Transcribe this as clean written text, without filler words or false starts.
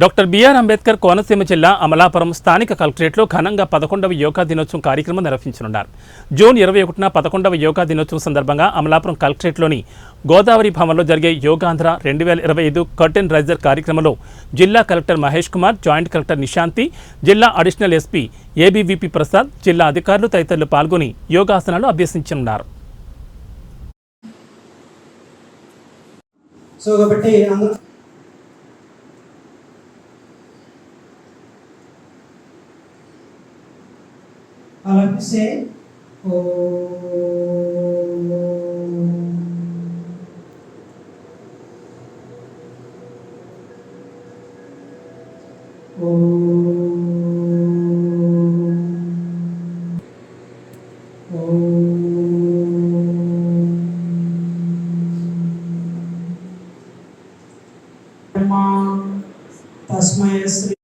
Doctor BR Ambedkar Konaseema జిల్లా అమలాపురం స్థానిక కలెక్టరేట్లో ఘనంగా 11వ యోగా దినోత్సవం కార్యక్రమం నిర్వహించనున్నారు. జూన్ 21న 11వ యోగా దినోత్సవం సందర్భంగా అమలాపురం కలెక్టరేట్లోని గోదావరి భవన్లో జరిగే యోగాంధ్ర 2025 కర్టెన్ రైజర్ కార్యక్రమంలో జిల్లా collector Mahesh Kumar, joint collector Nishanthi, జిల్లా అడిషనల్ ఎస్పీ ఏబీవీపీ ప్రసాద్, జిల్లా అధికారులు తదితరులు పాల్గొని యోగాసనాలు అభ్యసించనున్నారు. I'll have to say, Om. Tasmaya Sri